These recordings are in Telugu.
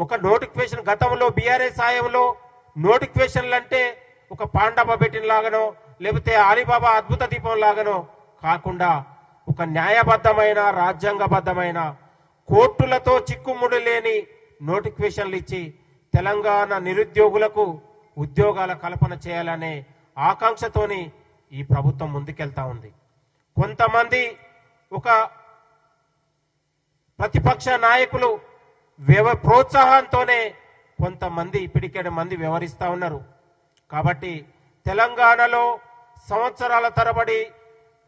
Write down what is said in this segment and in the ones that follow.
ఒక నోటిఫికేషన్ గతంలో బీఆర్ఎస్ సాయంలో నోటిఫికేషన్లు అంటే ఒక పాండవ పెట్టిన లాగానో లేకపోతే అలీబాబా అద్భుత దీపం లాగానో కాకుండా ఒక న్యాయబద్ధమైన రాజ్యాంగబద్ధమైన కోర్టులతో చిక్కుముడి లేని నోటిఫికేషన్లు ఇచ్చి తెలంగాణ నిరుద్యోగులకు ఉద్యోగాల కల్పన చేయాలనే ఆకాంక్షతోని ఈ ప్రభుత్వం ముందుకెళ్తా ఉంది. కొంతమంది ఒక ప్రతిపక్ష నాయకులు ప్రోత్సాహంతోనే కొంతమంది ఇప్పటికే మంది వ్యవహరిస్తూ ఉన్నారు. కాబట్టి తెలంగాణలో సంవత్సరాల తరబడి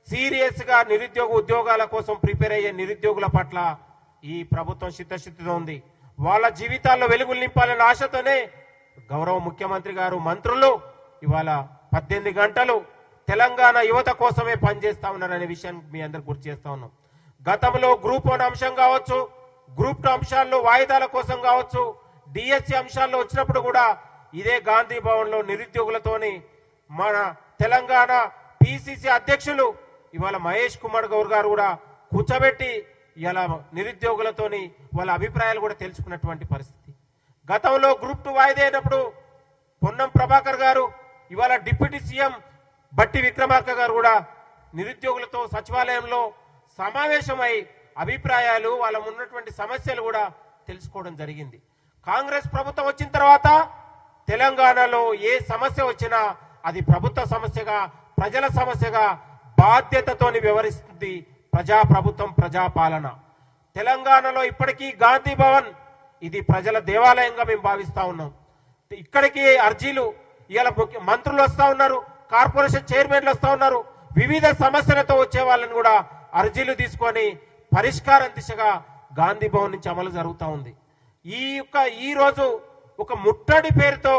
సీరియస్గా నిరుద్యోగ ఉద్యోగాల కోసం ప్రిపేర్ అయ్యే నిరుద్యోగుల పట్ల ఈ ప్రభుత్వం చిత్తశుద్ధితో ఉంది. వాళ్ళ జీవితాల్లో వెలుగులు నింపాలనే ఆశతోనే గౌరవ ముఖ్యమంత్రి గారు మంత్రులు ఇవాళ 18 గంటలు తెలంగాణ యువత కోసమే పనిచేస్తా ఉన్నారనే విషయాన్ని మీ అందరికి గుర్తు చేస్తా ఉన్నాం. గతంలో గ్రూప్ 1 అంశం కావచ్చు, గ్రూప్ 2 అంశాల్లో వాయిదాల కోసం కావచ్చు, డిఎస్సి అంశాల్లో వచ్చినప్పుడు కూడా ఇదే గాంధీ భవన్ లో నిరుద్యోగులతోని మన తెలంగాణ పిసిసి అధ్యక్షులు ఇవాళ మహేష్ కుమార్ గౌర్ గారు కూడా కూర్చోబెట్టి ఇలా నిరుద్యోగులతోని వాళ్ళ అభిప్రాయాలు కూడా తెలుసుకున్నటువంటి పరిస్థితి. గతంలో గ్రూప్ 2 వాయిదా అయినప్పుడు పొన్నం ప్రభాకర్ గారు ఇవాళ డిప్యూటీ సీఎం బట్టి విక్రమార్క గారు కూడా నిరుద్యోగులతో సచివాలయంలో సమావేశమై అభిప్రాయాలు వాళ్ళ ఉన్నటువంటి సమస్యలు కూడా తెలుసుకోవడం జరిగింది. కాంగ్రెస్ ప్రభుత్వం వచ్చిన తర్వాత తెలంగాణలో ఏ సమస్య వచ్చినా అది ప్రభుత్వ సమస్యగా ప్రజల సమస్యగా బాధ్యతతోని వ్యవహరిస్తుంది ప్రజాప్రభుత్వం, ప్రజాపాలన. తెలంగాణలో ఇప్పటికీ గాంధీ భవన్ ఇది ప్రజల దేవాలయంగా మేము భావిస్తా ఉన్నాం. ఇక్కడికి అర్జీలు ఇవాళ మంత్రులు వస్తా ఉన్నారు, కార్పొరేషన్ చైర్మన్లు వస్తా ఉన్నారు, వివిధ సమస్యలతో వచ్చే వాళ్ళని కూడా అర్జీలు తీసుకొని పరిష్కారం దిశగా గాంధీ భవన్ నుంచి అమలు జరుగుతూ ఉంది. ఈ రోజు ఒక ముట్టడి పేరుతో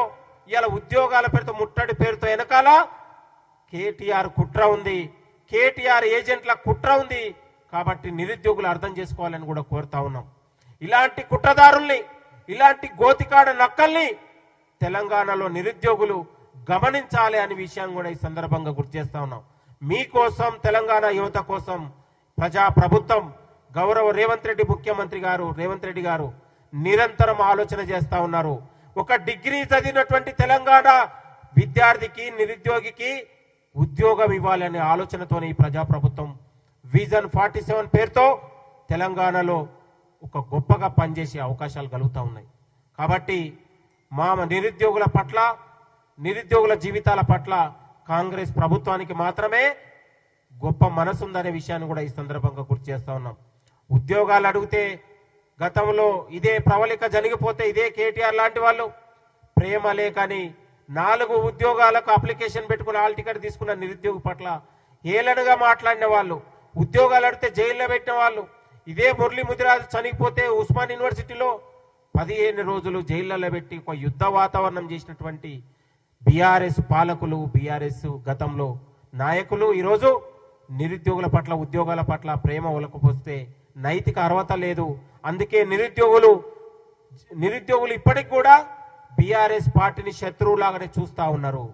ఇవాళ ఉద్యోగాల పేరుతో ముట్టడి పేరుతో వెనకాల కేటీఆర్ కుట్ర ఉంది, కేటీఆర్ ఏజెంట్ల కుట్ర ఉంది. కాబట్టి నిరుద్యోగులు అర్థం చేసుకోవాలని కూడా కోరుతా ఉన్నాం. ఇలాంటి కుట్రదారుల్ని, ఇలాంటి గోతికాడ నక్కల్ని తెలంగాణలో నిరుద్యోగులు గమనించాలి అనే విషయాన్ని కూడా ఈ సందర్భంగా గుర్తు చేస్తా ఉన్నాం. మీకోసం, తెలంగాణ యువత కోసం ప్రజా ప్రభుత్వం గౌరవ రేవంత్ రెడ్డి ముఖ్యమంత్రి గారు రేవంత్ రెడ్డి గారు నిరంతరం ఆలోచన చేస్తా ఉన్నారు. ఒక డిగ్రీ చదివినటువంటి తెలంగాణ విద్యార్థికి, నిరుద్యోగికి ఉద్యోగం ఇవ్వాలనే ఆలోచనతోనే ఈ ప్రజా ప్రభుత్వం విజన్ 47 పేరుతో తెలంగాణలో ఒక గొప్పగా పనిచేసే అవకాశాలు కలుగుతూ ఉన్నాయి. కాబట్టి మా నిరుద్యోగుల పట్ల, నిరుద్యోగుల జీవితాల పట్ల కాంగ్రెస్ ప్రభుత్వానికి మాత్రమే గొప్ప మనసు ఉందనే విషయాన్ని కూడా ఈ సందర్భంగా గుర్తు చేస్తా ఉన్నాం. ఉద్యోగాలు అడిగితే గతంలో ఇదే ప్రవళిక జరిగిపోతే ఇదే కేటీఆర్ లాంటి వాళ్ళు ప్రేమ లేకని 4 ఉద్యోగాలకు అప్లికేషన్ పెట్టుకుని హాల్ టికెట్ తీసుకున్న నిరుద్యోగ పట్ల ఏలనగా మాట్లాడిన వాళ్ళు, ఉద్యోగాలు అడిగితే జైల్లో పెట్టిన వాళ్ళు, ఇదే మురళీ ముదిరాజు చనిపోతే ఉస్మాన్ యూనివర్సిటీలో 15 రోజులు జైళ్లలో పెట్టి ఒక యుద్ధ వాతావరణం చేసినటువంటి బీఆర్ఎస్ పాలకులు, బీఆర్ఎస్ గతంలో నాయకులు ఈరోజు నిరుద్యోగుల పట్ల, ఉద్యోగాల పట్ల ప్రేమ ఒలకపోతే నైతిక అర్హత లేదు. అందుకే నిరుద్యోగులు ఇప్పటికి కూడా బీఆర్ఎస్ పార్టీని శత్రువులాగానే చూస్తా ఉన్నారు.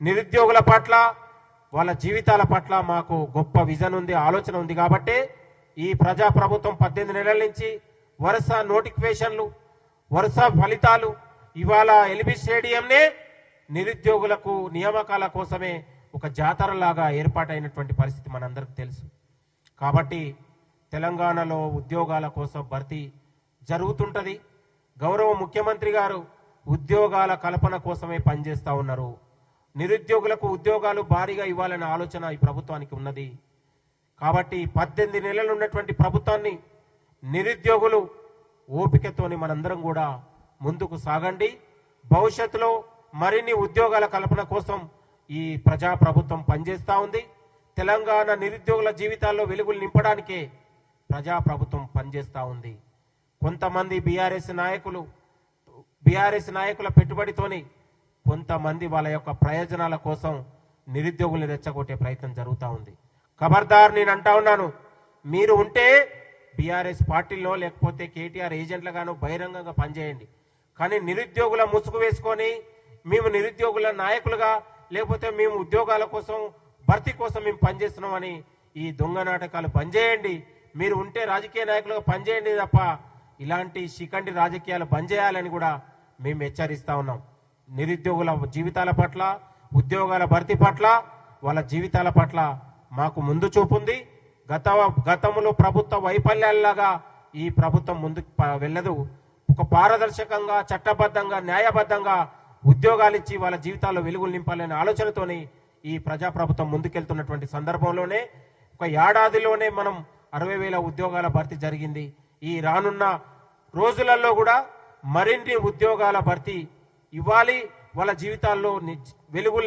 నిరుద్యోగుల పట్ల, వాళ్ళ జీవితాల పట్ల మాకు గొప్ప విజన్ ఉంది, ఆలోచన ఉంది. కాబట్టి ఈ ప్రజా ప్రభుత్వం 18 నెలల నుంచి వరుస నోటిఫికేషన్లు, వరుస ఫలితాలు, ఇవాళ ఎల్బీ స్టేడియంనే నిరుద్యోగులకు నియామకాల కోసమే ఒక జాతరలాగా ఏర్పాటైనటువంటి పరిస్థితి మనందరికీ తెలుసు. కాబట్టి తెలంగాణలో ఉద్యోగాల కోసం భర్తీ జరుగుతుంటది. గౌరవ ముఖ్యమంత్రి గారు ఉద్యోగాల కల్పన కోసమే పనిచేస్తా ఉన్నారు. నిరుద్యోగులకు ఉద్యోగాలు భారీగా ఇవ్వాలనే ఆలోచన ఈ ప్రభుత్వానికి ఉన్నది. కాబట్టి 18 నెలలు ఉన్నటువంటి ప్రభుత్వాన్ని నిరుద్యోగులు ఓపికతోని మనందరం కూడా ముందుకు సాగండి. భవిష్యత్తులో మరిన్ని ఉద్యోగాల కల్పన కోసం ఈ ప్రజా ప్రభుత్వం పనిచేస్తూ ఉంది. తెలంగాణ నిరుద్యోగుల జీవితాల్లో వెలుగులు నింపడానికే ప్రజా ప్రభుత్వం పనిచేస్తూ ఉంది. కొంతమంది బీఆర్ఎస్ నాయకుల పెట్టుబడితోని కొంతమంది వాళ్ళ యొక్క ప్రయోజనాల కోసం నిరుద్యోగుల్ని రెచ్చగొట్టే ప్రయత్నం జరుగుతూ ఉంది. ఖబర్దార్, నేను అంటా ఉన్నాను, మీరు ఉంటే బీఆర్ఎస్ పార్టీలో లేకపోతే కేటీఆర్ ఏజెంట్లుగాను బహిరంగంగా పనిచేయండి. కానీ నిరుద్యోగుల ముసుగు వేసుకొని మేము నిరుద్యోగుల నాయకులుగా లేకపోతే మేము ఉద్యోగాల కోసం, భర్తీ కోసం మేము పనిచేస్తున్నామని ఈ దొంగ నాటకాలు పనిచేయండి. మీరు ఉంటే రాజకీయ నాయకులుగా పనిచేయండి తప్ప ఇలాంటి శిఖండి రాజకీయాలు బంద్ చేయాలని కూడా మేము హెచ్చరిస్తా ఉన్నాం. నిరుద్యోగుల జీవితాల పట్ల, ఉద్యోగాల భర్తీ పట్ల, వాళ్ళ జీవితాల పట్ల మాకు ముందు చూపుంది. గతంలో ప్రభుత్వ వైఫల్యాల్లాగా ఈ ప్రభుత్వం ముందుకు వెళ్ళదు. ఒక పారదర్శకంగా, చట్టబద్ధంగా, న్యాయబద్ధంగా ఉద్యోగాలు ఇచ్చి వాళ్ళ జీవితాల్లో వెలుగులు నింపాలనే ఆలోచనతోని ఈ ప్రజాప్రభుత్వం ముందుకెళ్తున్నటువంటి సందర్భంలోనే ఒక ఏడాదిలోనే మనం 60,000 ఉద్యోగాల భర్తీ జరిగింది. ఈ రానున్న రోజులలో కూడా మరిన్ని ఉద్యోగాల భర్తీ ఇవ్వాలి, వాళ్ళ జీవితాల్లో వెలుగులు